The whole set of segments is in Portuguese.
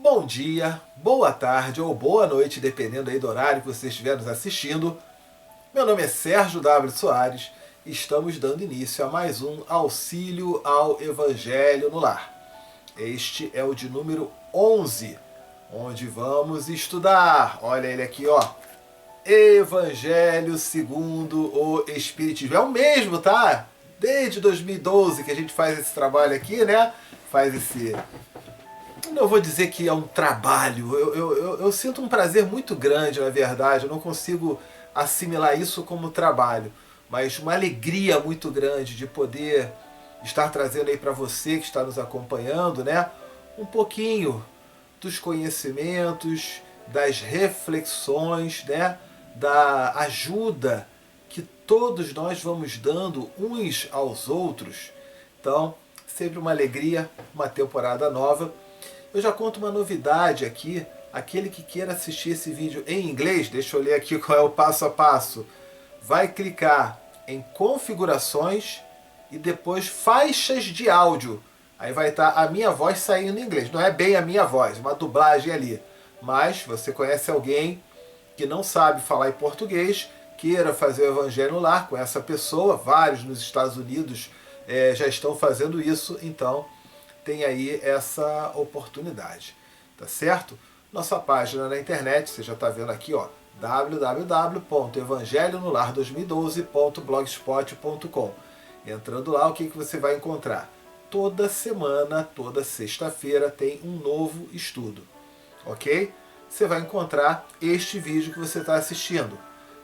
Bom dia, boa tarde ou boa noite, dependendo aí do horário que você estiver nos assistindo. Meu nome é Sérgio W. Soares e estamos dando início a mais um Auxílio ao Evangelho no Lar. Este é o de número 11, onde vamos estudar, olha ele aqui, ó, Evangelho segundo o Espiritismo. É o mesmo, tá? Desde 2012 que a gente faz esse trabalho aqui, né? Faz esse... Não vou dizer que é um trabalho, eu sinto um prazer muito grande, na verdade, eu não consigo assimilar isso como trabalho, mas uma alegria muito grande de poder estar trazendo aí para você que está nos acompanhando, né, um pouquinho dos conhecimentos, das reflexões, né, da ajuda que todos nós vamos dando uns aos outros. Então, sempre uma alegria, uma temporada nova. Eu já conto uma novidade aqui. Aquele que queira assistir esse vídeo em inglês, deixa eu ler aqui qual é o passo a passo. Vai clicar em configurações e depois faixas de áudio. Aí vai estar a minha voz saindo em inglês. Não é bem a minha voz, uma dublagem ali. Mas você conhece alguém que não sabe falar em português, queira fazer o Evangelho no Lar com essa pessoa. Vários nos Estados Unidos já estão fazendo isso, então tem aí essa oportunidade, tá certo? Nossa página na internet, você já está vendo aqui, ó, www.evangelhonolar2012.blogspot.com. Entrando lá, o que você vai encontrar? Toda semana, toda sexta-feira tem um novo estudo, ok? Você vai encontrar este vídeo que você está assistindo,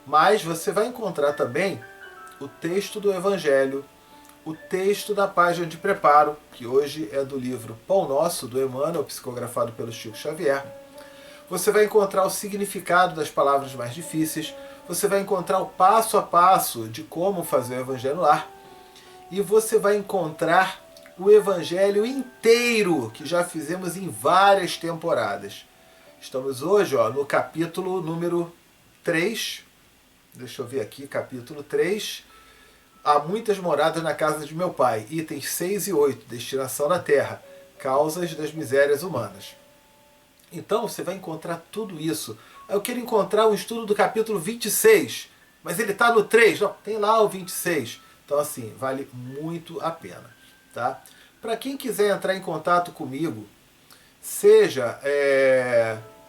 mas você vai encontrar também o texto do Evangelho, o texto da página de preparo, que hoje é do livro Pão Nosso, do Emmanuel, psicografado pelo Chico Xavier. Você vai encontrar o significado das palavras mais difíceis, você vai encontrar o passo a passo de como fazer o Evangelho no Lar, e você vai encontrar o Evangelho inteiro, que já fizemos em várias temporadas. Estamos hoje, ó, no capítulo número 3, deixa eu ver aqui, capítulo 3, Há muitas moradas na casa de meu pai. Itens 6 e 8. Destinação na terra. Causas das misérias humanas. Então você vai encontrar tudo isso. Eu quero encontrar um estudo do capítulo 26. Mas ele está no 3. Não, tem lá o 26. Então assim, vale muito a pena. Tá? Para quem quiser entrar em contato comigo, seja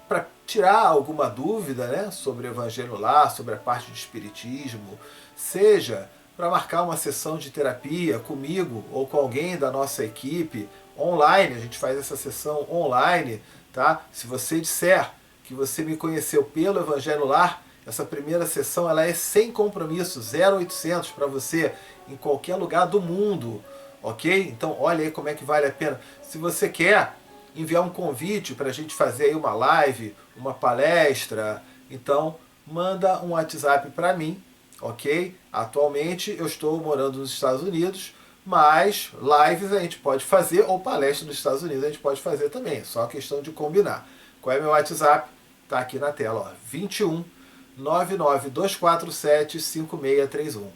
para tirar alguma dúvida, né, sobre o Evangelho no Lar, sobre a parte de Espiritismo, seja para marcar uma sessão de terapia comigo ou com alguém da nossa equipe, online, a gente faz essa sessão online, tá? Se você disser que você me conheceu pelo Evangelho no Lar, essa primeira sessão ela é sem compromisso, 0800 para você, em qualquer lugar do mundo, ok? Então olha aí como é que vale a pena. Se você quer enviar um convite para a gente fazer aí uma live, uma palestra, então manda um WhatsApp para mim, ok? Atualmente eu estou morando nos Estados Unidos, mas lives a gente pode fazer, ou palestra nos Estados Unidos a gente pode fazer também, é só questão de combinar. Qual é meu WhatsApp? Tá aqui na tela, ó, 21 99247 5631.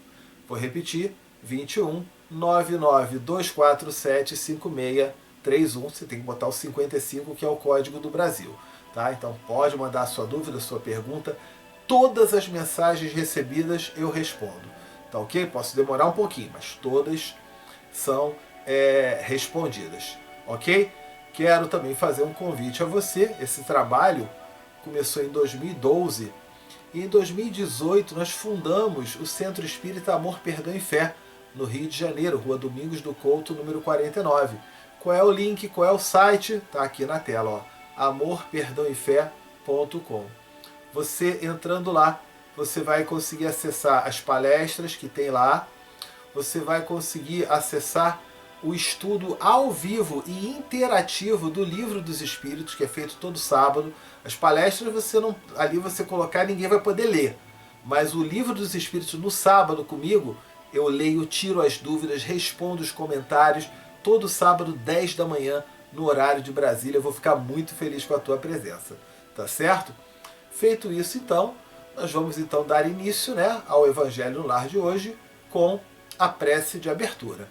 Vou repetir, 21 99247 5631. Você tem que botar o 55, que é o código do Brasil, tá? Então pode mandar a sua dúvida, a sua pergunta. Todas as mensagens recebidas eu respondo, tá ok? Posso demorar um pouquinho, mas todas são respondidas, ok? Quero também fazer um convite a você. Esse trabalho começou em 2012 e em 2018 nós fundamos o Centro Espírita Amor, Perdão e Fé, no Rio de Janeiro, Rua Domingos do Couto, número 49. Qual é o link, qual é o site? Tá aqui na tela, ó, amorperdãoefé.com. Você entrando lá, você vai conseguir acessar as palestras que tem lá, você vai conseguir acessar o estudo ao vivo e interativo do Livro dos Espíritos, que é feito todo sábado. As palestras você não, ali você colocar, ninguém vai poder ler, mas o Livro dos Espíritos no sábado comigo, eu leio, tiro as dúvidas, respondo os comentários, todo sábado 10 da manhã, no horário de Brasília. Eu vou ficar muito feliz com a tua presença, tá certo? Feito isso, então, nós vamos então dar início, né, ao Evangelho no Lar de hoje com a prece de abertura.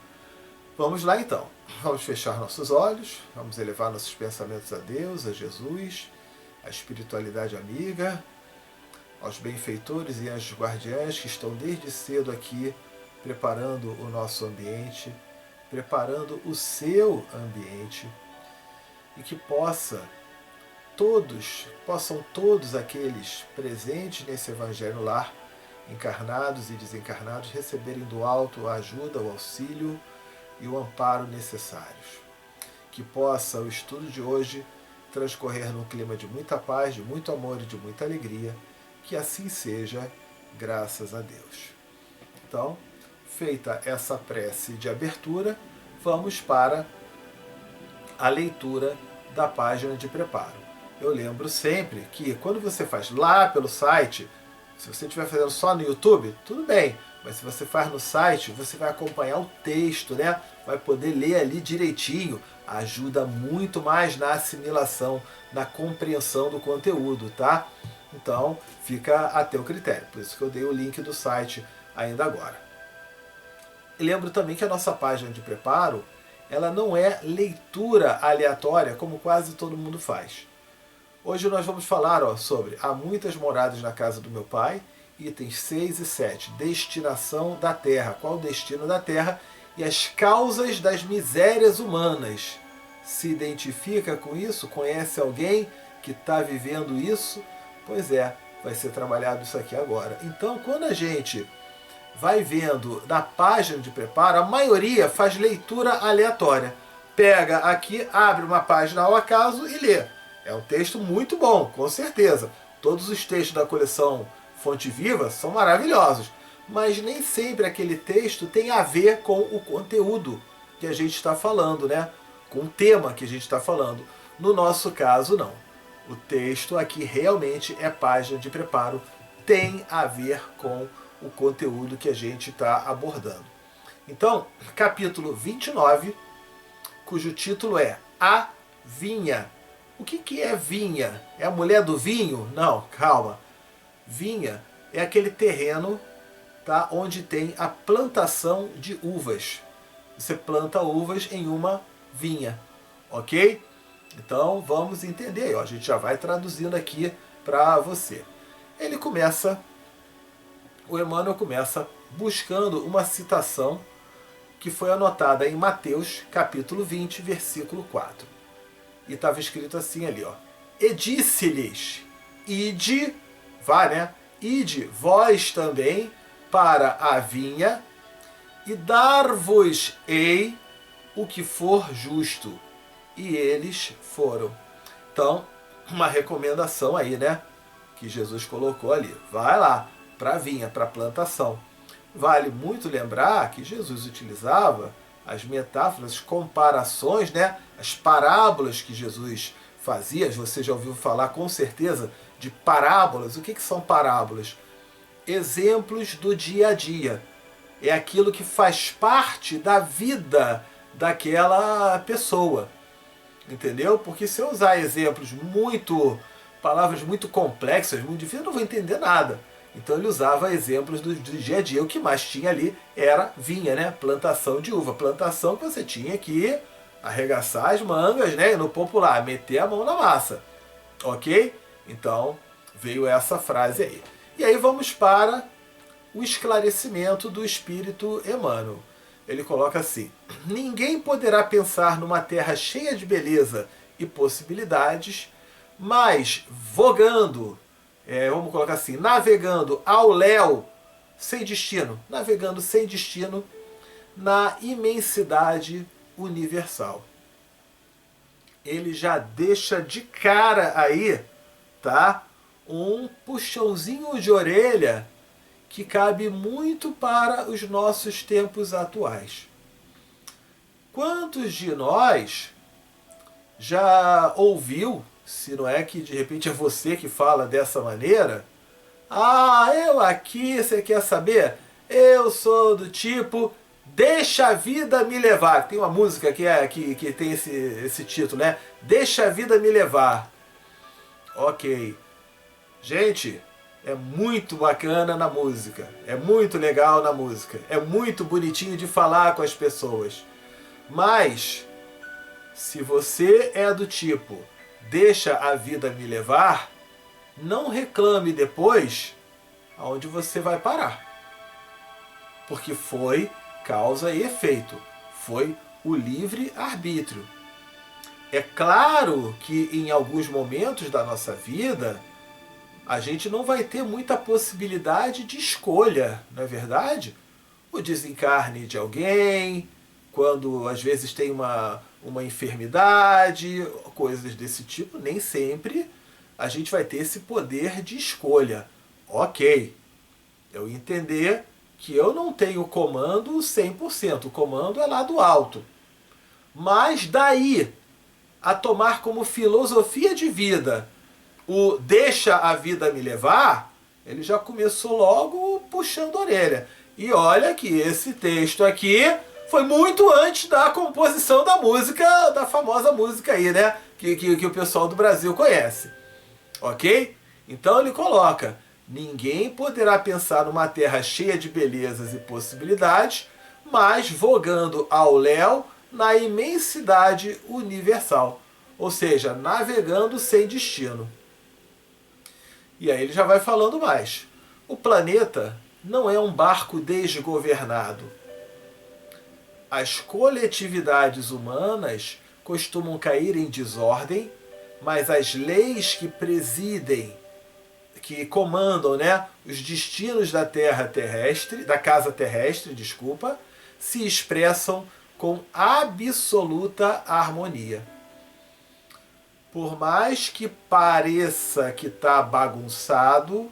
Vamos lá então. Vamos fechar nossos olhos, vamos elevar nossos pensamentos a Deus, a Jesus, à espiritualidade amiga, aos benfeitores e anjos guardiães que estão desde cedo aqui preparando o nosso ambiente, preparando o seu ambiente, e que possam todos aqueles presentes nesse Evangelho no Lar, encarnados e desencarnados, receberem do alto a ajuda, o auxílio e o amparo necessários. Que possa o estudo de hoje transcorrer num clima de muita paz, de muito amor e de muita alegria. Que assim seja, graças a Deus. Então, feita essa prece de abertura, vamos para a leitura da página de preparo. Eu lembro sempre que quando você faz lá pelo site, se você estiver fazendo só no YouTube, tudo bem, mas se você faz no site, você vai acompanhar o texto, né? Vai poder ler ali direitinho, ajuda muito mais na assimilação, na compreensão do conteúdo, tá? Então, fica a teu critério, por isso que eu dei o link do site ainda agora. E lembro também que a nossa página de preparo, ela não é leitura aleatória, como quase todo mundo faz. Hoje nós vamos falar sobre Há Muitas Moradas na Casa do Meu Pai, itens 6 e 7, destinação da terra, qual o destino da terra e as causas das misérias humanas. Se identifica com isso? Conhece alguém que está vivendo isso? Pois é, vai ser trabalhado isso aqui agora. Então, quando a gente vai vendo na página de preparo, a maioria faz leitura aleatória. Pega aqui, abre uma página ao acaso e lê. É um texto muito bom, com certeza. Todos os textos da coleção Fonte Viva são maravilhosos, mas nem sempre aquele texto tem a ver com o conteúdo que a gente está falando, né? Com o tema que a gente está falando. No nosso caso, não. O texto aqui realmente é página de preparo, tem a ver com o conteúdo que a gente está abordando. Então, capítulo 29, cujo título é A Vinha. O que é vinha? É a mulher do vinho? Não, calma. Vinha é aquele terreno, tá, onde tem a plantação de uvas. Você planta uvas em uma vinha, ok? Então vamos entender. A gente já vai traduzindo aqui para você. O Emmanuel começa buscando uma citação que foi anotada em Mateus, capítulo 20, versículo 4. E estava escrito assim ali, E disse-lhes, ide, vá, né? Ide vós também para a vinha, e dar-vos-ei o que for justo. E eles foram. Então, uma recomendação aí, né? Que Jesus colocou ali. Vai lá, para a vinha, para a plantação. Vale muito lembrar que Jesus utilizava as metáforas, as comparações, né? As parábolas que Jesus fazia. Você já ouviu falar com certeza de parábolas. O que são parábolas? Exemplos do dia a dia. É aquilo que faz parte da vida daquela pessoa. Entendeu? Porque se eu usar palavras muito complexas, muito difíceis, eu não vou entender nada. Então ele usava exemplos do dia a dia. O que mais tinha ali era vinha, né? Plantação de uva. Plantação que você tinha que arregaçar as mangas, né? No popular, meter a mão na massa. Ok? Então veio essa frase aí. E aí vamos para o esclarecimento do Espírito Emmanuel. Ele coloca assim: ninguém poderá pensar numa terra cheia de beleza e possibilidades, mas vogando, vamos colocar assim, navegando ao léu, sem destino, navegando sem destino na imensidade universal. Ele já deixa de cara aí, tá? Um puxãozinho de orelha que cabe muito para os nossos tempos atuais. Quantos de nós já ouviu, se não é que de repente é você que fala dessa maneira, eu aqui, você quer saber? Eu sou do tipo, deixa a vida me levar. Tem uma música que tem esse título, né? Deixa a vida me levar. Ok. Gente, é muito bacana na música, é muito legal na música, é muito bonitinho de falar com as pessoas. Mas, se você é do tipo, deixa a vida me levar, não reclame depois aonde você vai parar. Porque foi causa e efeito. Foi o livre-arbítrio. É claro que em alguns momentos da nossa vida, a gente não vai ter muita possibilidade de escolha, não é verdade? O desencarne de alguém, quando às vezes tem uma enfermidade, coisas desse tipo, nem sempre a gente vai ter esse poder de escolha. Ok, eu entender que eu não tenho comando 100%, o comando é lá do alto. Mas daí a tomar como filosofia de vida o deixa a vida me levar, ele já começou logo puxando a orelha. E olha que esse texto aqui foi muito antes da composição da música, da famosa música aí, né? Que o pessoal do Brasil conhece. Ok? Então ele coloca: ninguém poderá pensar numa terra cheia de belezas e possibilidades, mas vogando ao léu na imensidade universal. Ou seja, navegando sem destino. E aí ele já vai falando mais. O planeta não é um barco desgovernado. As coletividades humanas costumam cair em desordem, mas as leis que presidem, que comandam, né, os destinos da Terra terrestre, da casa terrestre, desculpa, se expressam com absoluta harmonia. Por mais que pareça que está bagunçado,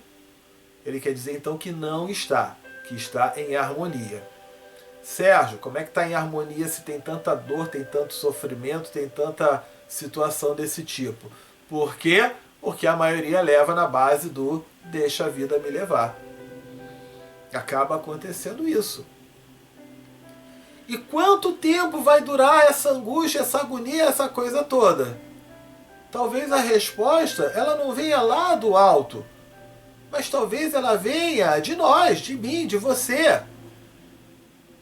ele quer dizer então que não está, que está em harmonia. Sérgio, como é que está em harmonia se tem tanta dor, tem tanto sofrimento, tem tanta situação desse tipo? Por quê? Porque a maioria leva na base do deixa a vida me levar. Acaba acontecendo isso. E quanto tempo vai durar essa angústia, essa agonia, essa coisa toda? Talvez a resposta ela não venha lá do alto, mas talvez ela venha de nós, de mim, de você,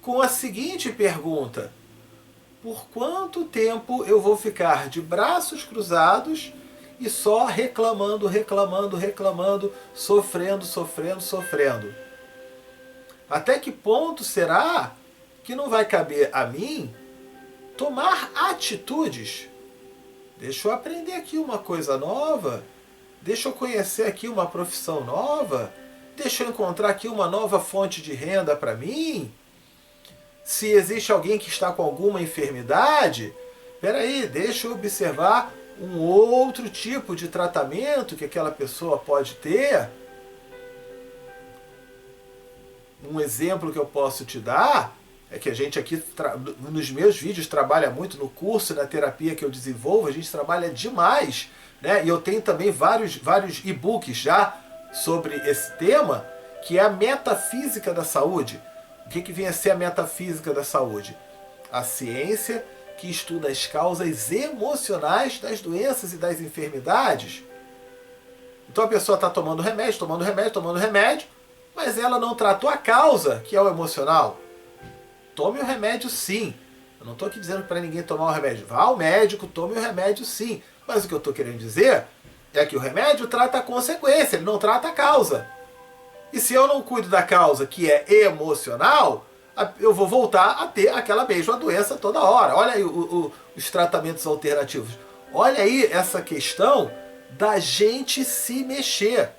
com a seguinte pergunta: por quanto tempo eu vou ficar de braços cruzados e só reclamando, reclamando, reclamando, sofrendo, sofrendo, sofrendo? Até que ponto será que não vai caber a mim tomar atitudes? Deixa eu aprender aqui uma coisa nova, deixa eu conhecer aqui uma profissão nova, deixa eu encontrar aqui uma nova fonte de renda para mim. Se existe alguém que está com alguma enfermidade, peraí, deixa eu observar um outro tipo de tratamento que aquela pessoa pode ter. Um exemplo que eu posso te dar é que a gente aqui, nos meus vídeos, trabalha muito, no curso, na terapia que eu desenvolvo, a gente trabalha demais, né? E eu tenho também vários e-books já sobre esse tema, que é a metafísica da saúde. O que vem a ser a metafísica da saúde? A ciência que estuda as causas emocionais das doenças e das enfermidades. Então a pessoa está tomando remédio, tomando remédio, tomando remédio, mas ela não tratou a causa, que é o emocional. Tome o remédio sim. Eu não estou aqui dizendo para ninguém tomar o remédio. Vá ao médico, tome o remédio sim. Mas o que eu estou querendo dizer é que o remédio trata a consequência, ele não trata a causa. E se eu não cuido da causa, que é emocional, eu vou voltar a ter aquela mesma doença toda hora. Olha aí os tratamentos alternativos. Olha aí essa questão da gente se mexer.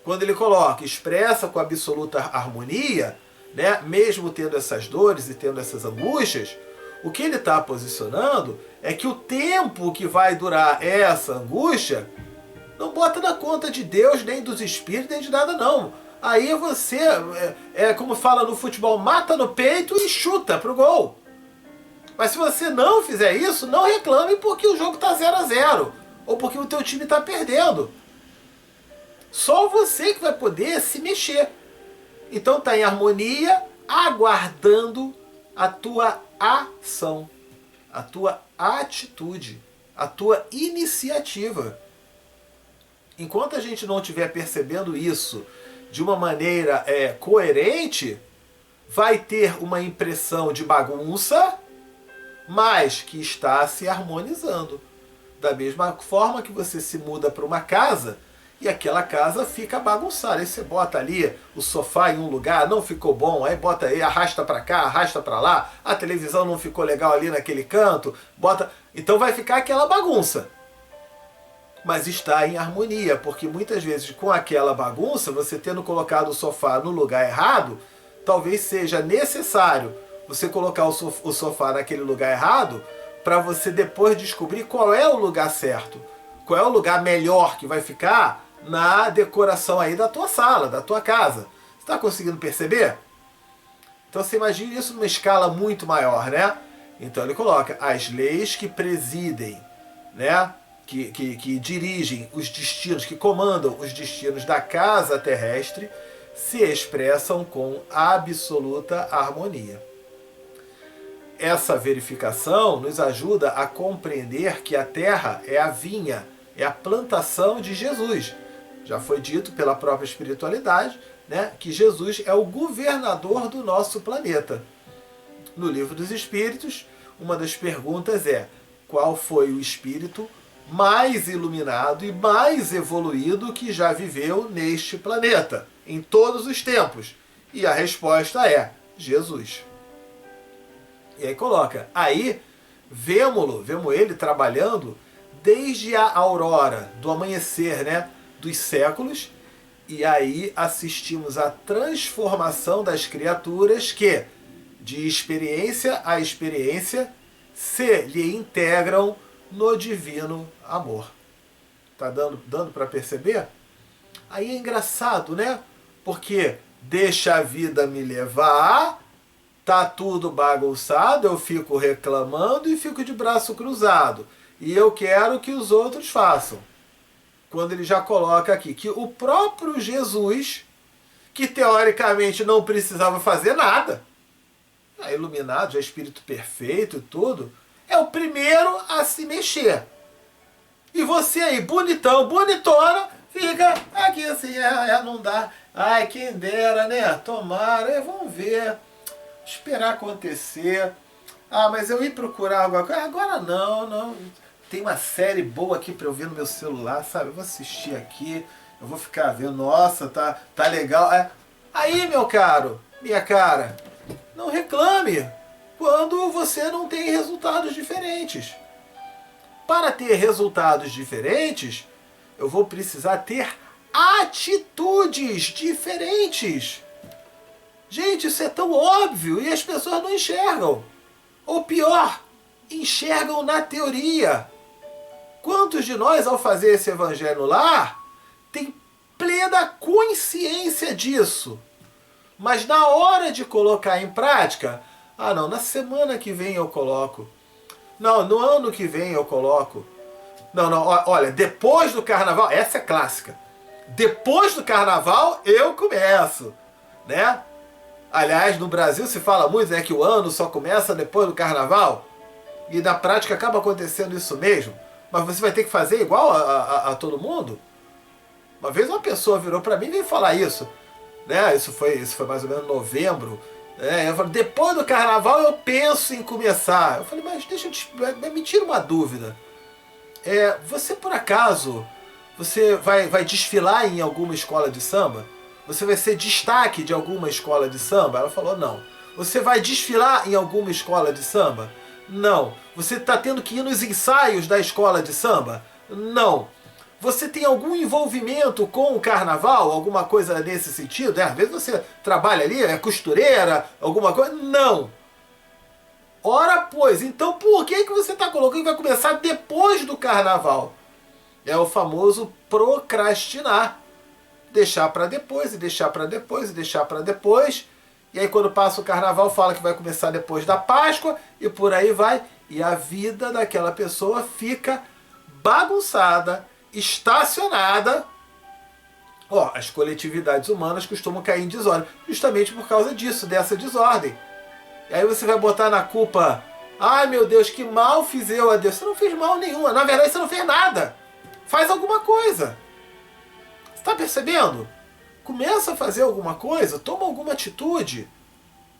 Quando ele coloca, expressa com absoluta harmonia, né, mesmo tendo essas dores e tendo essas angústias, o que ele está posicionando é que o tempo que vai durar essa angústia não bota na conta de Deus, nem dos espíritos, nem de nada não. Aí você, como fala no futebol, mata no peito e chuta pro gol. Mas se você não fizer isso, não reclame porque o jogo está 0-0 ou porque o teu time está perdendo. Só você que vai poder se mexer. Então está em harmonia, aguardando a tua ação, a tua atitude, a tua iniciativa. Enquanto a gente não estiver percebendo isso de uma maneira coerente, vai ter uma impressão de bagunça, mas que está se harmonizando. Da mesma forma que você se muda para uma casa e aquela casa fica bagunçada. Aí você bota ali o sofá em um lugar, não ficou bom, aí bota aí, arrasta para cá, arrasta para lá, a televisão não ficou legal ali naquele canto, bota... Então vai ficar aquela bagunça. Mas está em harmonia, porque muitas vezes com aquela bagunça, você tendo colocado o sofá no lugar errado, talvez seja necessário você colocar o sofá naquele lugar errado para você depois descobrir qual é o lugar certo, qual é o lugar melhor que vai ficar na decoração aí da tua sala, da tua casa. Você está conseguindo perceber? Então você imagina isso numa escala muito maior, né? Então ele coloca as leis que presidem, né? Que dirigem os destinos, que comandam os destinos da casa terrestre, se expressam com absoluta harmonia. Essa verificação nos ajuda a compreender que a Terra é a vinha, é a plantação de Jesus. Já foi dito pela própria espiritualidade, né, que Jesus é o governador do nosso planeta. No Livro dos Espíritos, uma das perguntas é: qual foi o espírito mais iluminado e mais evoluído que já viveu neste planeta, em todos os tempos? E a resposta é Jesus. E aí coloca, aí vemos ele trabalhando desde a aurora, do amanhecer, né, dos séculos, e aí assistimos à transformação das criaturas que, de experiência a experiência, se lhe integram no divino amor. Tá dando para perceber? Aí é engraçado, né? Porque deixa a vida me levar, tá tudo bagunçado, eu fico reclamando e fico de braço cruzado. E eu quero que os outros façam. Quando ele já coloca aqui que o próprio Jesus, que teoricamente não precisava fazer nada, é iluminado, já é espírito perfeito e tudo, é o primeiro a se mexer. E você aí, bonitão, bonitona, fica aqui assim, não dá. Ai, quem dera, né? Tomara, vamos ver. Esperar acontecer. Ah, mas eu ir procurar alguma coisa. Agora não. Tem uma série boa aqui pra eu ver no meu celular, sabe? Eu vou assistir aqui, eu vou ficar vendo. Nossa, tá legal. Aí, meu caro, minha cara, não reclame quando você não tem resultados diferentes. Para ter resultados diferentes, eu vou precisar ter atitudes diferentes. Gente, isso é tão óbvio e as pessoas não enxergam. Ou pior, enxergam na teoria. Quantos de nós, ao fazer esse evangelho no lar, tem plena consciência disso? Mas na hora de colocar em prática, não, na semana que vem eu coloco. Não, no ano que vem eu coloco. Não, olha, depois do carnaval, essa é clássica. Depois do carnaval eu começo, né? Aliás, no Brasil se fala muito, né, que o ano só começa depois do carnaval. E na prática acaba acontecendo isso mesmo. Mas você vai ter que fazer igual a todo mundo? Uma vez uma pessoa virou para mim e veio falar isso. Né? Isso foi mais ou menos novembro. Né? Eu falei, depois do carnaval eu penso em começar. Eu falei, mas me tira uma dúvida. Você por acaso, você vai desfilar em alguma escola de samba? Você vai ser destaque de alguma escola de samba? Ela falou, não. Você vai desfilar em alguma escola de samba? Não. Você está tendo que ir nos ensaios da escola de samba? Não. Você tem algum envolvimento com o carnaval? Alguma coisa nesse sentido? Às vezes você trabalha ali, é costureira, alguma coisa? Não. Ora, pois, então por que você está colocando que vai começar depois do carnaval? É o famoso procrastinar. Deixar para depois, e deixar para depois, e deixar para depois. E aí quando passa o carnaval fala que vai começar depois da Páscoa e por aí vai. E a vida daquela pessoa fica bagunçada, estacionada. As coletividades humanas costumam cair em desordem, justamente por causa disso, dessa desordem. E aí você vai botar na culpa, ai meu Deus, que mal fiz eu a Deus. Você não fez mal nenhuma, na verdade você não fez nada. Faz alguma coisa. Você está percebendo? Começa a fazer alguma coisa, toma alguma atitude,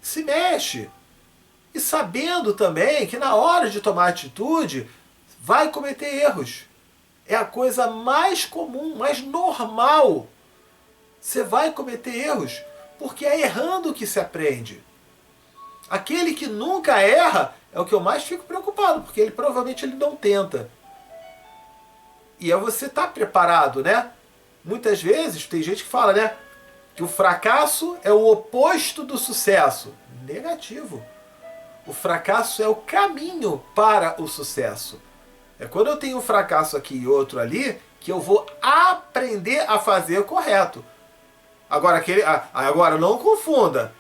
se mexe. E sabendo também que na hora de tomar atitude, vai cometer erros. É a coisa mais comum, mais normal. Você vai cometer erros, porque é errando que se aprende. Aquele que nunca erra é o que eu mais fico preocupado, porque ele provavelmente ele não tenta. E é você estar preparado, né? Muitas vezes tem gente que fala, né, que o fracasso é o oposto do sucesso. Negativo. O fracasso é o caminho para o sucesso. É quando eu tenho um fracasso aqui e outro ali, que eu vou aprender a fazer o correto. Agora não confunda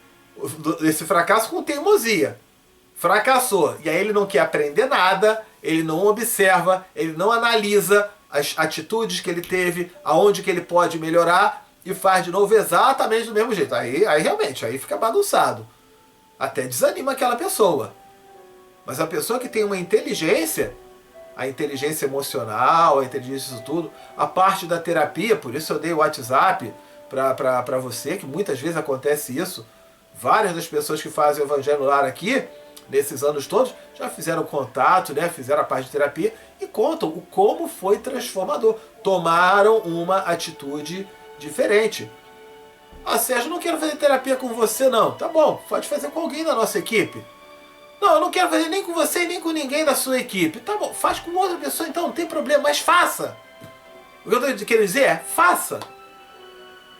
esse fracasso com teimosia. Fracassou, e aí ele não quer aprender nada, ele não observa, ele não analisa as atitudes que ele teve, aonde que ele pode melhorar, e faz de novo exatamente do mesmo jeito. Aí realmente, aí fica bagunçado. Até desanima aquela pessoa. Mas a pessoa que tem uma inteligência, a inteligência emocional, a inteligência disso tudo, a parte da terapia, por isso eu dei o WhatsApp para você, que muitas vezes acontece isso. Várias das pessoas que fazem o Evangelho no Lar aqui, nesses anos todos, já fizeram contato, né? Fizeram a parte de terapia e contam o como foi transformador. Tomaram uma atitude diferente. Ah, Sérgio, não quero fazer terapia com você, não. Tá bom, pode fazer com alguém da nossa equipe. Não, eu não quero fazer nem com você e nem com ninguém da sua equipe. Tá bom, faz com outra pessoa então, não tem problema, mas faça. O que eu estou querendo dizer é, faça.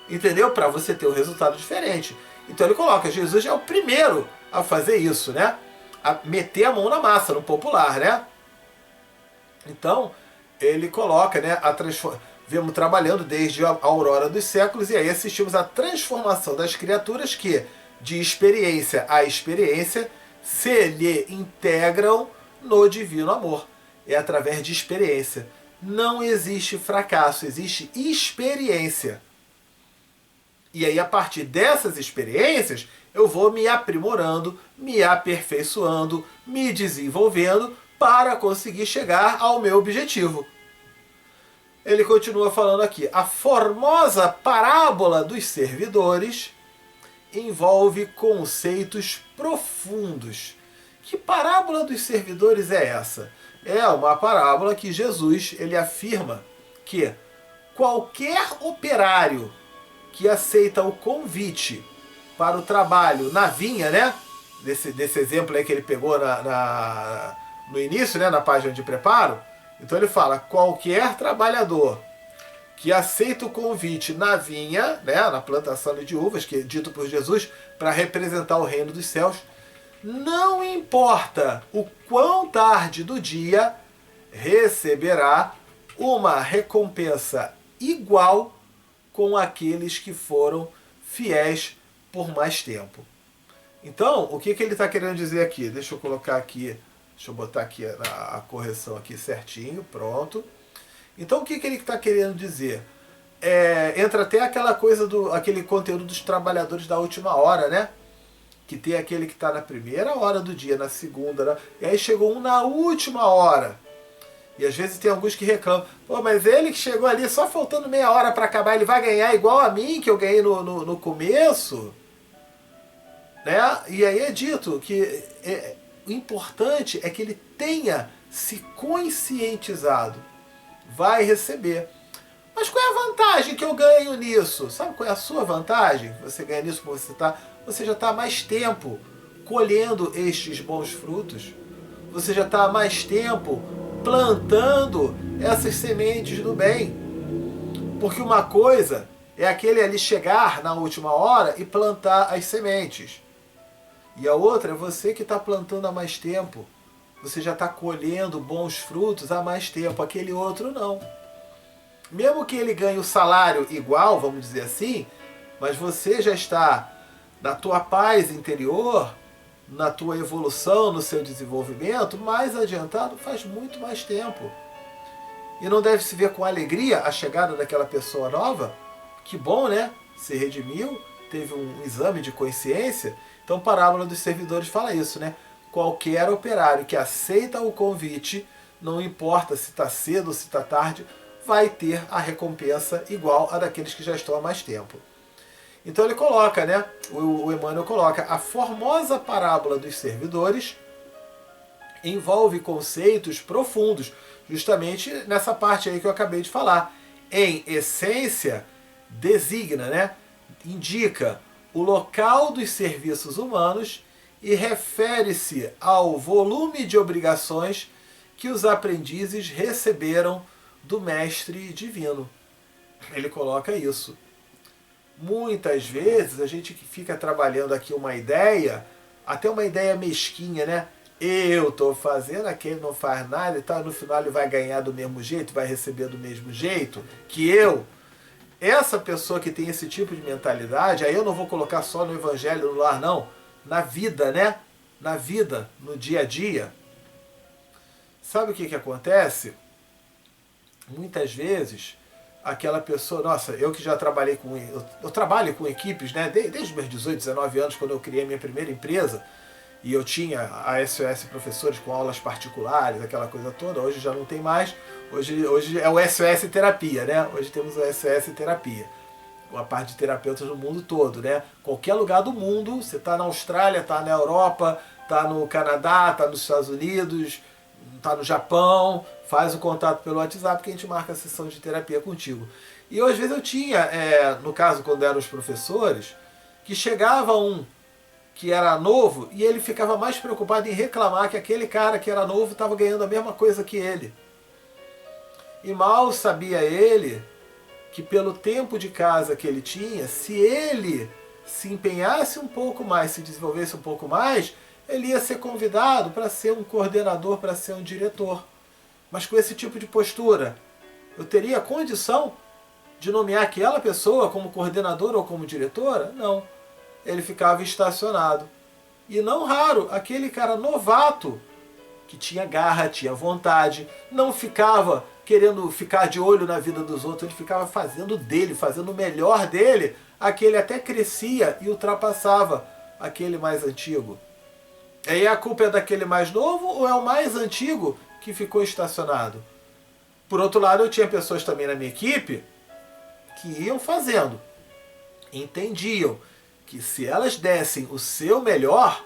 Entendeu? Para você ter um resultado diferente. Então ele coloca, Jesus é o primeiro a fazer isso, né? A meter a mão na massa, no popular, né? Então, ele coloca, né, vemos trabalhando desde a aurora dos séculos, e aí assistimos à transformação das criaturas que, de experiência a experiência, se lhe integram no divino amor. É através de experiência. Não existe fracasso, existe experiência. E aí, a partir dessas experiências, eu vou me aprimorando, me aperfeiçoando, me desenvolvendo para conseguir chegar ao meu objetivo. Ele continua falando aqui, a formosa parábola dos servidores envolve conceitos profundos. Que parábola dos servidores é essa? É uma parábola que Jesus ele afirma que qualquer operário que aceita o convite para o trabalho na vinha, né? Desse exemplo aí que ele pegou no início, né? Na página de preparo. Então ele fala, qualquer trabalhador que aceita o convite na vinha, né? Na plantação de uvas, que é dito por Jesus, para representar o reino dos céus, não importa o quão tarde do dia, receberá uma recompensa igual com aqueles que foram fiéis por mais tempo. Então, o que ele está querendo dizer aqui? Deixa eu colocar aqui, deixa eu botar aqui a correção aqui certinho, pronto. Então, o que ele está querendo dizer? Entra até aquela coisa, aquele conteúdo dos trabalhadores da última hora, né? Que tem aquele que está na primeira hora do dia, na segunda, né? E aí chegou um na última hora. E às vezes tem alguns que reclamam, pô, mas ele que chegou ali só faltando meia hora para acabar, ele vai ganhar igual a mim, que eu ganhei no começo? Né? E aí é dito que o importante é que ele tenha se conscientizado. Vai receber. Mas qual é a vantagem que eu ganho nisso? Sabe qual é a sua vantagem? Você ganha nisso porque você já está há mais tempo colhendo estes bons frutos. Você já está há mais tempo plantando essas sementes do bem. Porque uma coisa é aquele ali chegar na última hora e plantar as sementes. E a outra é você que está plantando há mais tempo. Você já está colhendo bons frutos há mais tempo. Aquele outro não. Mesmo que ele ganhe o salário igual, vamos dizer assim, mas você já está na tua paz interior, na tua evolução, no seu desenvolvimento, mais adiantado faz muito mais tempo. E não deve se ver com alegria a chegada daquela pessoa nova? Que bom, né? Se redimiu, teve um exame de consciência. Então, a parábola dos servidores fala isso, né? Qualquer operário que aceita o convite, não importa se está cedo ou se está tarde, vai ter a recompensa igual a daqueles que já estão há mais tempo. Então ele coloca, né? O Emmanuel coloca: a formosa parábola dos servidores envolve conceitos profundos, justamente nessa parte aí que eu acabei de falar. Em essência, designa, né? Indica o local dos serviços humanos e refere-se ao volume de obrigações que os aprendizes receberam do mestre divino. Ele coloca isso. Muitas vezes a gente fica trabalhando aqui uma ideia, até uma ideia mesquinha, né? Eu estou fazendo, aquele não faz nada e tal, no final ele vai ganhar do mesmo jeito, vai receber do mesmo jeito que eu. Essa pessoa que tem esse tipo de mentalidade, aí eu não vou colocar só no evangelho, no lar, não. Na vida, né? Na vida, no dia a dia. Sabe o que acontece? Muitas vezes, aquela pessoa... Nossa, eu que já trabalhei com... Eu trabalho com equipes, né? Desde os meus 18, 19 anos, quando eu criei minha primeira empresa, e eu tinha a SOS Professores com aulas particulares, aquela coisa toda. Hoje já não tem mais. Hoje é o SOS Terapia, né? Hoje temos o SOS Terapia. Uma parte de terapeutas no mundo todo, né? Qualquer lugar do mundo, você está na Austrália, está na Europa, está no Canadá, está nos Estados Unidos, está no Japão, faz o contato pelo WhatsApp que a gente marca a sessão de terapia contigo. E às vezes eu tinha, no caso quando eram os professores, que chegava um que era novo e ele ficava mais preocupado em reclamar que aquele cara que era novo estava ganhando a mesma coisa que ele. E mal sabia ele que pelo tempo de casa que ele tinha, se ele se empenhasse um pouco mais, se desenvolvesse um pouco mais, ele ia ser convidado para ser um coordenador, para ser um diretor. Mas com esse tipo de postura, eu teria condição de nomear aquela pessoa como coordenadora ou como diretora? Não. Ele ficava estacionado. E não raro, aquele cara novato, que tinha garra, tinha vontade, não ficava querendo ficar de olho na vida dos outros, ele ficava fazendo dele, fazendo o melhor dele, aquele até crescia e ultrapassava aquele mais antigo. E aí a culpa é daquele mais novo ou é o mais antigo que ficou estacionado? Por outro lado, eu tinha pessoas também na minha equipe que iam fazendo, entendiam que se elas dessem o seu melhor,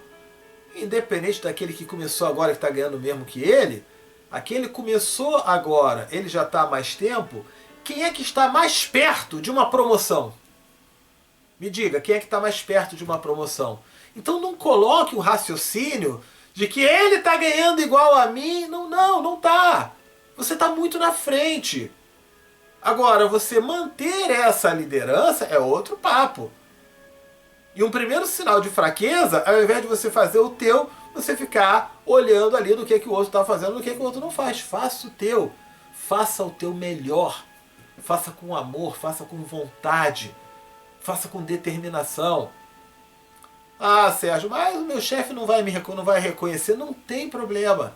independente daquele que começou agora, que está ganhando mesmo que ele, aquele começou agora, ele já está há mais tempo, quem é que está mais perto de uma promoção? Me diga, quem é que está mais perto de uma promoção? Então não coloque o raciocínio de que ele está ganhando igual a mim. Não está. Você está muito na frente. Agora, você manter essa liderança é outro papo. E um primeiro sinal de fraqueza, ao invés de você fazer o teu, você ficar olhando ali do que o outro está fazendo, do que o outro não faz. Faça o teu. Faça o teu melhor. Faça com amor, faça com vontade. Faça com determinação. Ah, Sérgio, mas o meu chefe não vai reconhecer. Não tem problema.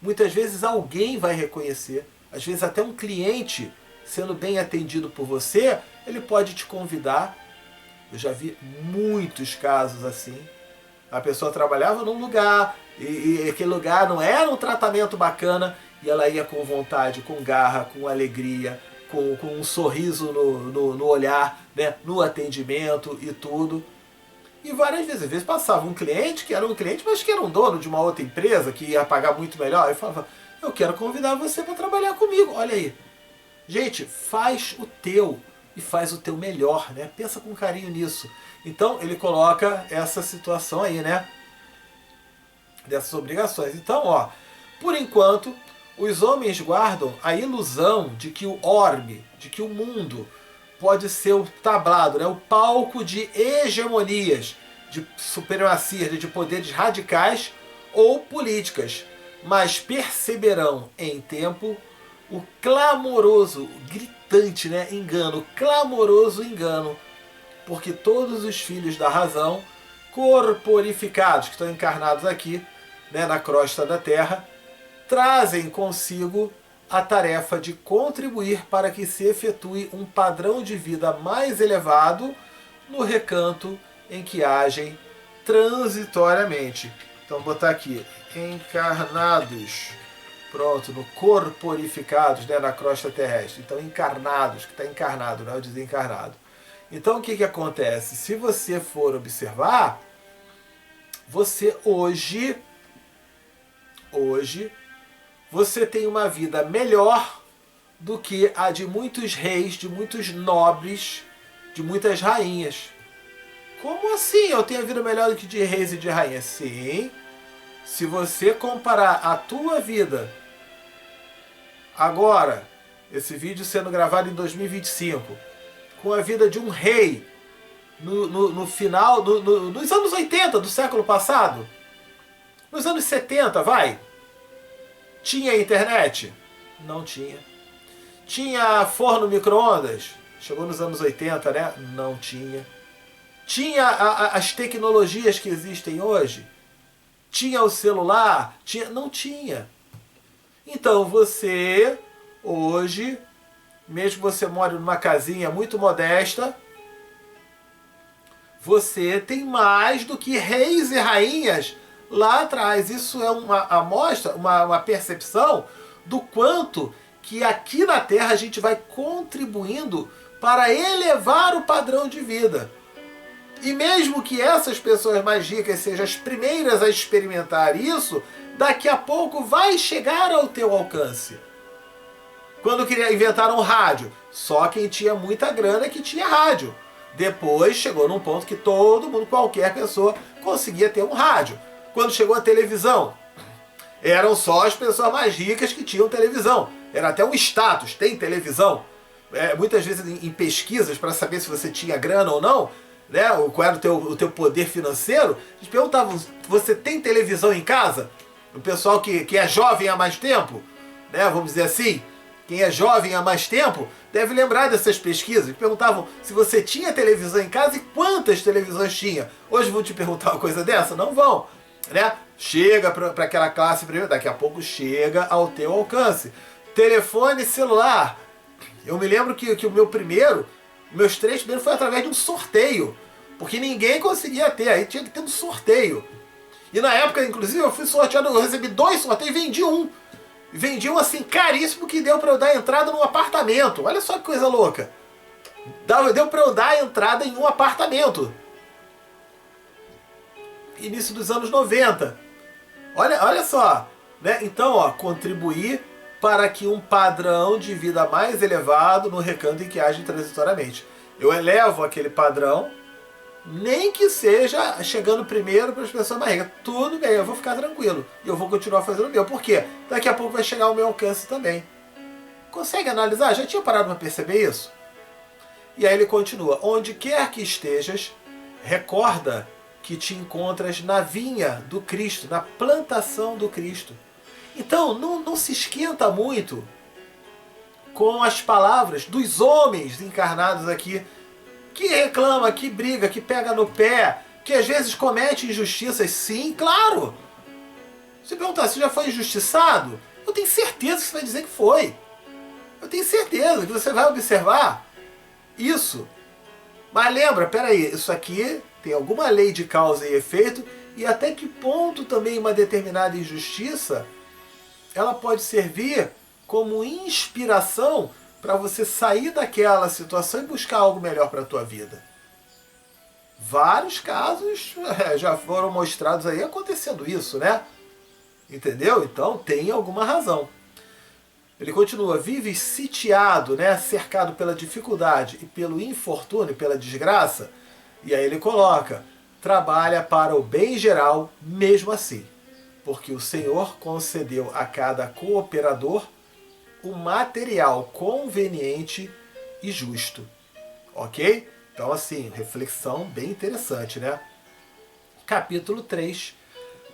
Muitas vezes alguém vai reconhecer. Às vezes até um cliente, sendo bem atendido por você, ele pode te convidar. Eu já vi muitos casos assim. A pessoa trabalhava num lugar e aquele lugar não era um tratamento bacana e ela ia com vontade, com garra, com alegria, com um sorriso no olhar, né, no atendimento e tudo. E várias vezes, às vezes passava um cliente que era um cliente, mas que era um dono de uma outra empresa que ia pagar muito melhor. Aí falava, eu quero convidar você para trabalhar comigo. Olha aí. Gente, faz o teu. E faz o teu melhor, né? Pensa com carinho nisso. Então ele coloca essa situação aí, né? Dessas obrigações. Então, ó, por enquanto, os homens guardam a ilusão de que o orbe, de que o mundo pode ser o tablado, né? O palco de hegemonias, de supremacias, de poderes radicais ou políticas. Mas perceberão em tempo o clamoroso, gritante, né, engano, clamoroso engano, porque todos os filhos da razão, corporificados, que estão encarnados aqui, né, na crosta da Terra, trazem consigo a tarefa de contribuir para que se efetue um padrão de vida mais elevado no recanto em que agem transitoriamente. Então vou botar aqui, encarnados. Pronto, no corporificados, né, na crosta terrestre. Então, encarnados, que está encarnado, não é o desencarnado. Então o que que acontece? Se você for observar, você hoje, você tem uma vida melhor do que a de muitos reis, de muitos nobres, de muitas rainhas. Como assim eu tenho a vida melhor do que de reis e de rainhas? Sim, se você comparar a tua vida agora, esse vídeo sendo gravado em 2025, com a vida de um rei no final, nos anos 80 do século passado, nos anos 70, vai, tinha internet? Não tinha. Tinha forno micro-ondas? Chegou nos anos 80, né? Não tinha. Tinha as tecnologias que existem hoje? Tinha o celular? Tinha? Não tinha. Então você, hoje, mesmo que você more numa casinha muito modesta, você tem mais do que reis e rainhas lá atrás. Isso é uma amostra, uma percepção do quanto que aqui na Terra a gente vai contribuindo para elevar o padrão de vida. E mesmo que essas pessoas mais ricas sejam as primeiras a experimentar isso, daqui a pouco vai chegar ao teu alcance. Quando inventaram o rádio, só quem tinha muita grana que tinha rádio. Depois chegou num ponto que todo mundo, qualquer pessoa, conseguia ter um rádio. Quando chegou a televisão, eram só as pessoas mais ricas que tinham televisão. Era até um status, tem televisão. Muitas vezes em pesquisas para saber se você tinha grana ou não, né, qual era o teu poder financeiro, eles perguntavam, você tem televisão em casa? O pessoal que é jovem há mais tempo, né, vamos dizer assim, quem é jovem há mais tempo, deve lembrar dessas pesquisas. Eles perguntavam se você tinha televisão em casa e quantas televisões tinha. Hoje vão te perguntar uma coisa dessa? Não vão. Né? Chega para aquela classe primeiro, daqui a pouco chega ao teu alcance. Telefone celular. Eu me lembro que o meus 3 primeiros foi através de um sorteio. Porque ninguém conseguia ter, aí tinha que ter um sorteio. E na época, inclusive, eu fui sorteado, eu recebi 2 sorteios e vendi um. Vendi um assim caríssimo que deu para eu dar entrada num apartamento. Olha só que coisa louca. Deu para eu dar entrada em um apartamento. Início dos anos 90. Olha só. Né? Então, ó, contribuir para que um padrão de vida mais elevado no recanto em que age transitoriamente. Eu elevo aquele padrão, nem que seja chegando primeiro para as pessoas mais ricas. Tudo bem, eu vou ficar tranquilo. E eu vou continuar fazendo o meu. Por quê? Daqui a pouco vai chegar ao meu alcance também. Consegue analisar? Já tinha parado para perceber isso? E aí ele continua. Onde quer que estejas, recorda que te encontras na vinha do Cristo, na plantação do Cristo. Então, não se esquenta muito com as palavras dos homens encarnados aqui, que reclama, que briga, que pega no pé, que às vezes comete injustiças. Sim, claro. Se perguntar se já foi injustiçado, eu tenho certeza que você vai dizer que foi. Eu tenho certeza que você vai observar isso. Mas lembra, peraí, isso aqui tem alguma lei de causa e efeito, e até que ponto também uma determinada injustiça ela pode servir como inspiração para você sair daquela situação e buscar algo melhor para a tua vida. Vários casos já foram mostrados aí acontecendo isso, né? Entendeu? Então tem alguma razão. Ele continua, vive sitiado, né? Cercado pela dificuldade e pelo infortúnio, pela desgraça. E aí ele coloca, trabalha para o bem geral mesmo assim. Porque o Senhor concedeu a cada cooperador o material conveniente e justo. Ok? Então, assim, reflexão bem interessante, né? Capítulo 3.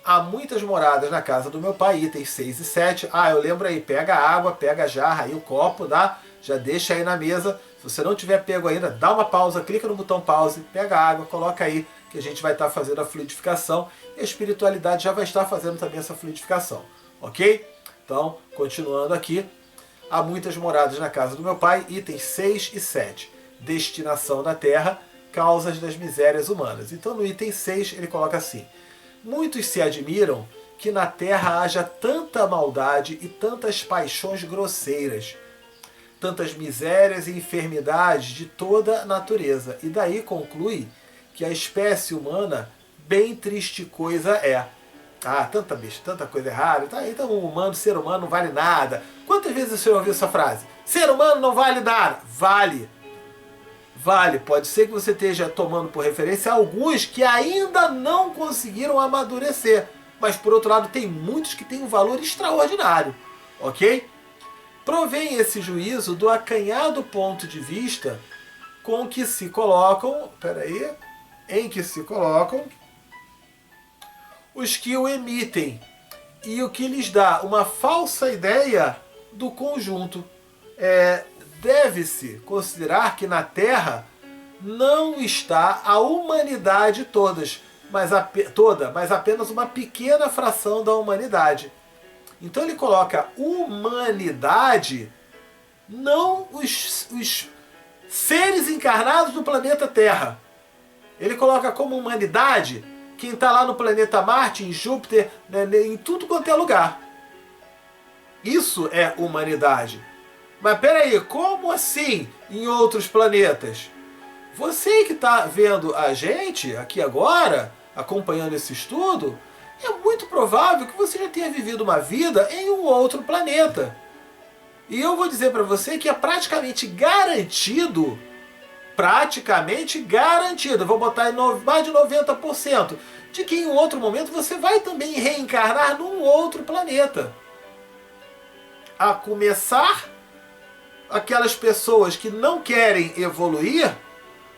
Há muitas moradas na casa do meu pai, itens 6 e 7. Ah, eu lembro aí, pega a água, pega a jarra aí, o copo, dá, já deixa aí na mesa. Se você não tiver pego ainda, dá uma pausa, clica no botão pause, pega a água, coloca aí, que a gente vai estar fazendo a fluidificação e a espiritualidade já vai estar fazendo também essa fluidificação. Ok? Então, continuando aqui. Há muitas moradas na casa do meu pai, itens 6 e 7. Destinação da terra, causas das misérias humanas. Então no item 6 ele coloca assim. Muitos se admiram que na terra haja tanta maldade e tantas paixões grosseiras. tantas misérias e enfermidades de toda a natureza. E daí conclui que a espécie humana, bem triste coisa é. Ah, tanta bicha, tanta coisa errada. Então o ser humano não vale nada. Quantas vezes o senhor ouviu essa frase? Ser humano não vale nada. Vale. Vale. Pode ser que você esteja tomando por referência alguns que ainda não conseguiram amadurecer. Mas por outro lado, tem muitos que têm um valor extraordinário. Ok? Provém esse juízo do acanhado ponto de vista com que se colocam... em que se colocam os que o emitem, e o que lhes dá uma falsa ideia do conjunto. Deve-se considerar que na Terra não está a humanidade mas apenas uma pequena fração da humanidade. Então ele coloca humanidade, não os seres encarnados do planeta Terra. Ele coloca como humanidade quem está lá no planeta Marte, em Júpiter, em tudo quanto é lugar. Isso é humanidade. Mas peraí, como assim em outros planetas? Você que está vendo a gente aqui agora, acompanhando esse estudo, é muito provável que você já tenha vivido uma vida em um outro planeta. E eu vou dizer para você que é praticamente garantido, eu vou botar em mais de 90%, de que em um outro momento você vai também reencarnar num outro planeta. A começar, aquelas pessoas que não querem evoluir,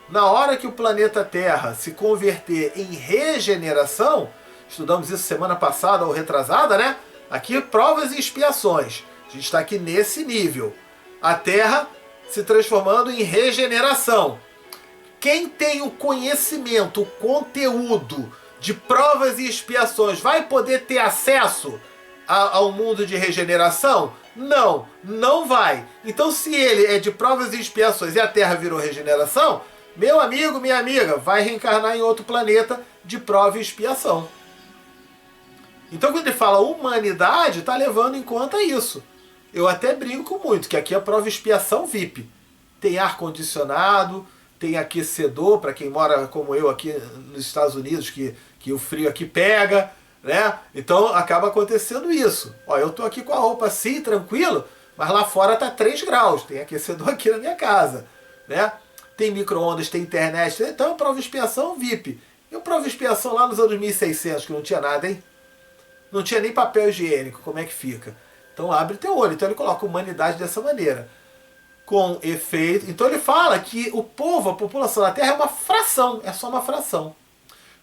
na hora que o planeta Terra se converter em regeneração, estudamos isso semana passada ou retrasada, né? Aqui, provas e expiações. A gente está aqui nesse nível. A Terra se transformando em regeneração. Quem tem o conhecimento, o conteúdo de provas e expiações vai poder ter acesso ao mundo de regeneração? Não, não vai. Então se ele é de provas e expiações e a Terra virou regeneração, meu amigo, minha amiga, vai reencarnar em outro planeta de prova e expiação. Então quando ele fala humanidade, está levando em conta isso. Eu até brinco muito, que aqui é prova e expiação VIP. Tem ar-condicionado, tem aquecedor, para quem mora como eu aqui nos Estados Unidos, que o frio aqui pega, né? Então acaba acontecendo isso. Ó, eu tô aqui com a roupa assim, tranquilo, mas lá fora tá 3 graus. Tem aquecedor aqui na minha casa, né? Tem micro-ondas, tem internet. Então é prova e expiação VIP. E o prova e expiação lá nos anos 1600, que não tinha nada, hein? Não tinha nem papel higiênico, como é que fica? Então abre teu olho. Então ele coloca a humanidade dessa maneira. Com efeito... Então ele fala que o povo, a população da Terra é uma fração. É só uma fração.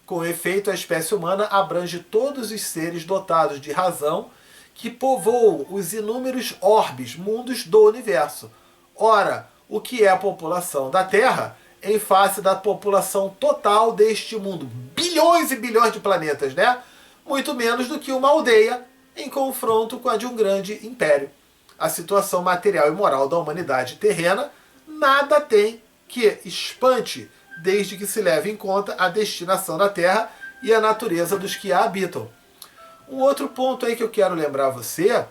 Com efeito, a espécie humana abrange todos os seres dotados de razão que povoam os inúmeros orbes, mundos do universo. Ora, o que é a população da Terra em face da população total deste mundo? Bilhões e bilhões de planetas, né? Muito menos do que uma aldeia em confronto com a de um grande império. A situação material e moral da humanidade terrena nada tem que espante, desde que se leve em conta a destinação da Terra e a natureza dos que a habitam. Um outro ponto aí que eu quero lembrar você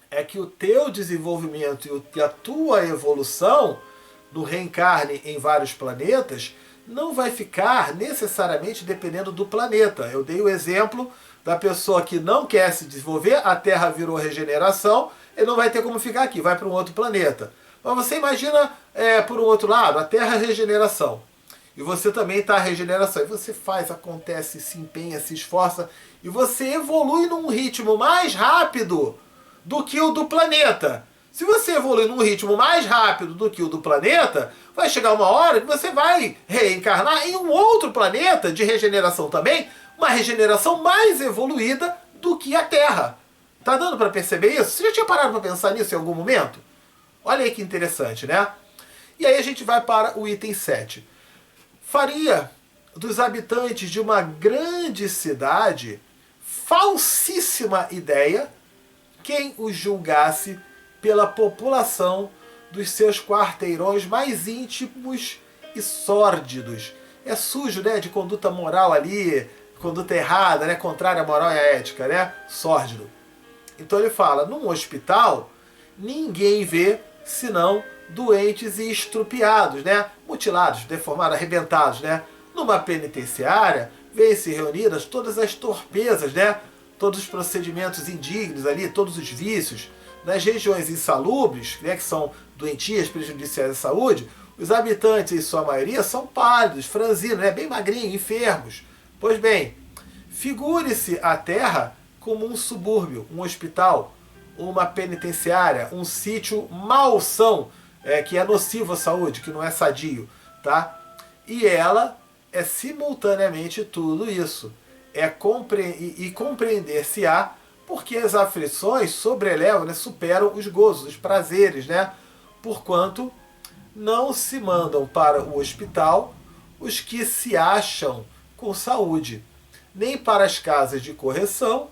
é que o teu desenvolvimento e a tua evolução no reencarne em vários planetas não vai ficar necessariamente dependendo do planeta. Eu dei o exemplo da pessoa que não quer se desenvolver, a Terra virou regeneração, ele não vai ter como ficar aqui, vai para um outro planeta. Mas você imagina, por um outro lado, a Terra é regeneração. E você também está regeneração. E você faz, acontece, se empenha, se esforça. E você evolui num ritmo mais rápido do que o do planeta. Se você evolui num ritmo mais rápido do que o do planeta, vai chegar uma hora que você vai reencarnar em um outro planeta de regeneração também, uma regeneração mais evoluída do que a Terra. Tá dando para perceber isso? Você já tinha parado para pensar nisso em algum momento? Olha aí que interessante, né? E aí a gente vai para o item 7. Faria dos habitantes de uma grande cidade falsíssima ideia quem os julgasse pela população dos seus quarteirões mais íntimos e sórdidos. É sujo, né? De conduta moral ali, conduta errada, né? Contrária à moral e à ética, né? Sórdido. Então ele fala, num hospital, ninguém vê senão doentes e estrupiados, né? Mutilados, deformados, arrebentados, né? Numa penitenciária, vêm-se reunidas todas as torpezas, né? Todos os procedimentos indignos ali, todos os vícios. Nas regiões insalubres, né, que são doentias, prejudiciais à saúde, os habitantes, em sua maioria, são pálidos, franzinos, né, bem magrinhos, enfermos. Pois bem, figure-se a Terra como um subúrbio, um hospital, uma penitenciária, um sítio malsão, que é nocivo à saúde, que não é sadio, tá? E ela é simultaneamente tudo isso. E compreender-se-á porque as aflições sobrelevam, né, superam os gozos, os prazeres, né? Porquanto não se mandam para o hospital os que se acham com saúde, nem para as casas de correção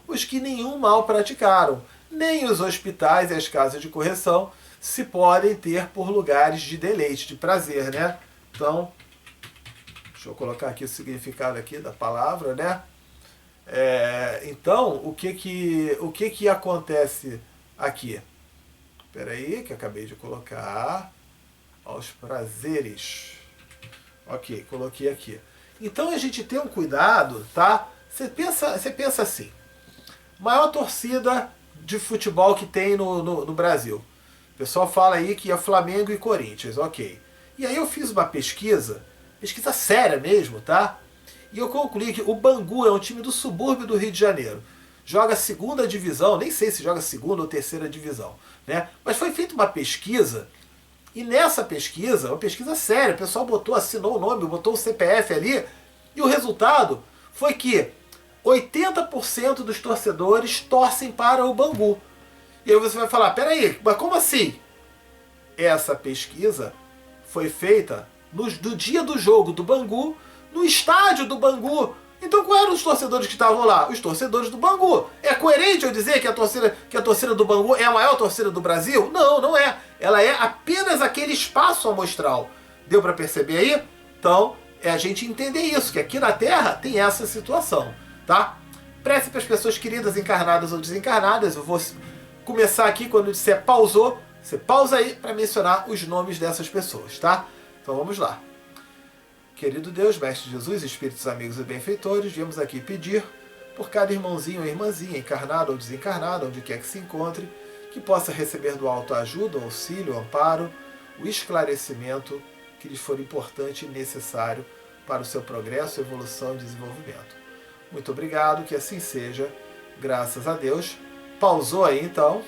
os que nenhum mal praticaram, nem os hospitais e as casas de correção se podem ter por lugares de deleite, de prazer, né? Então, deixa eu colocar aqui o significado aqui da palavra, né? Então, o que acontece aqui? Espera aí, que eu acabei de colocar. Aos prazeres. Ok, coloquei aqui. Então a gente tem um cuidado, tá? Você pensa assim. Maior torcida de futebol que tem no Brasil. O pessoal fala aí que é Flamengo e Corinthians, ok. E aí eu fiz uma pesquisa séria mesmo, tá? E eu concluí que o Bangu é um time do subúrbio do Rio de Janeiro. Joga segunda divisão, nem sei se joga segunda ou terceira divisão, né? Mas foi feita uma pesquisa, e nessa pesquisa, uma pesquisa séria, o pessoal assinou o nome, botou o CPF ali, e o resultado foi que 80% dos torcedores torcem para o Bangu. E aí você vai falar, peraí, mas como assim? Essa pesquisa foi feita no dia do jogo do Bangu, no estádio do Bangu. Então quais eram os torcedores que estavam lá? Os torcedores do Bangu. É coerente eu dizer que a torcida do Bangu é a maior torcida do Brasil? Não, não é. Ela é apenas aquele espaço amostral. Deu para perceber aí? Então, é a gente entender isso, que aqui na Terra tem essa situação, tá? Prece para as pessoas queridas, encarnadas ou desencarnadas. Eu vou começar aqui quando eu disser pausou. Você pausa aí para mencionar os nomes dessas pessoas, tá? Então vamos lá. Querido Deus, Mestre Jesus, Espíritos amigos e benfeitores, viemos aqui pedir por cada irmãozinho ou irmãzinha, encarnado ou desencarnado, onde quer que se encontre, que possa receber do alto a ajuda, o auxílio, o amparo, o esclarecimento que lhes for importante e necessário para o seu progresso, evolução e desenvolvimento. Muito obrigado, que assim seja, graças a Deus. Pausou aí então.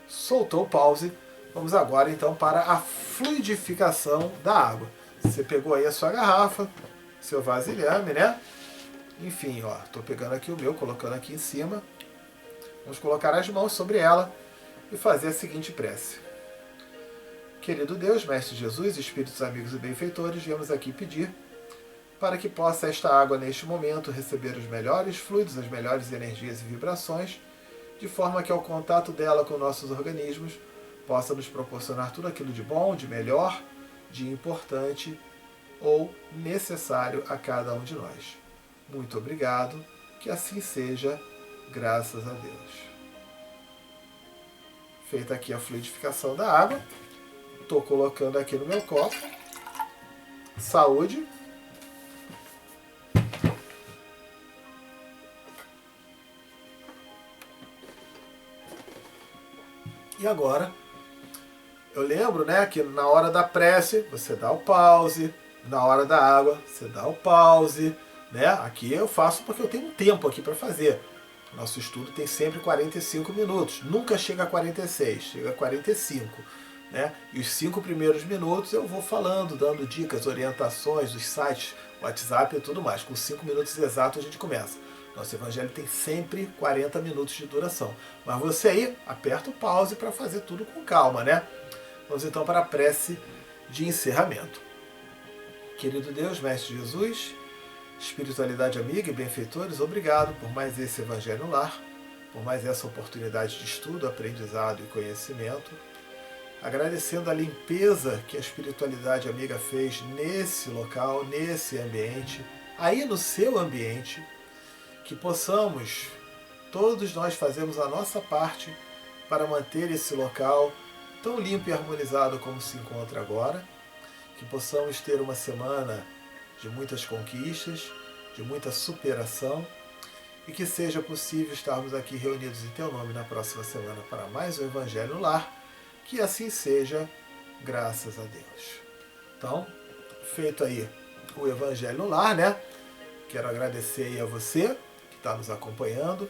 Soltou o pause. Vamos agora então para a fluidificação da água. Você pegou aí a sua garrafa, seu vasilhame, né? Enfim, ó, estou pegando aqui o meu, colocando aqui em cima. Vamos colocar as mãos sobre ela e fazer a seguinte prece. Querido Deus, Mestre Jesus, Espíritos amigos e benfeitores, viemos aqui pedir para que possa esta água neste momento receber os melhores fluidos, as melhores energias e vibrações, de forma que ao contato dela com nossos organismos possa nos proporcionar tudo aquilo de bom, de melhor, de importante ou necessário a cada um de nós. Muito obrigado, que assim seja, graças a Deus. Feita aqui a fluidificação da água, estou colocando aqui no meu copo. Saúde. E agora, eu lembro, né, que na hora da prece, você dá o pause, na hora da água, você dá o pause, né? Aqui eu faço porque eu tenho um tempo aqui para fazer. Nosso estudo tem sempre 45 minutos, nunca chega a 46, chega a 45, né? E os 5 primeiros minutos eu vou falando, dando dicas, orientações, os sites, WhatsApp e tudo mais. Com 5 minutos exatos a gente começa. Nosso evangelho tem sempre 40 minutos de duração. Mas você aí, aperta o pause para fazer tudo com calma, né? Vamos então para a prece de encerramento. Querido Deus, Mestre Jesus, espiritualidade amiga e benfeitores, obrigado por mais esse evangelho no lar, por mais essa oportunidade de estudo, aprendizado e conhecimento. agradecendo a limpeza que a espiritualidade amiga fez nesse local, nesse ambiente, aí no seu ambiente, que possamos, todos nós fazermos a nossa parte para manter esse local tão limpo e harmonizado como se encontra agora, que possamos ter uma semana de muitas conquistas, de muita superação, e que seja possível estarmos aqui reunidos em Teu nome na próxima semana para mais um Evangelho no Lar. Que assim seja, graças a Deus. Então, feito aí o Evangelho no Lar, né? Quero agradecer aí a você que está nos acompanhando.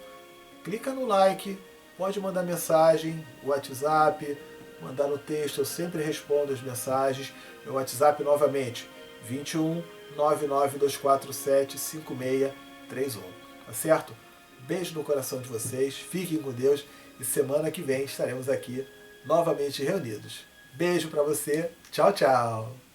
Clica no like, pode mandar mensagem, WhatsApp, mandar no texto, eu sempre respondo as mensagens. Meu WhatsApp novamente, 21 99247 5631. Tá certo? Beijo no coração de vocês, fiquem com Deus e semana que vem estaremos aqui novamente reunidos. Beijo para você, tchau, tchau!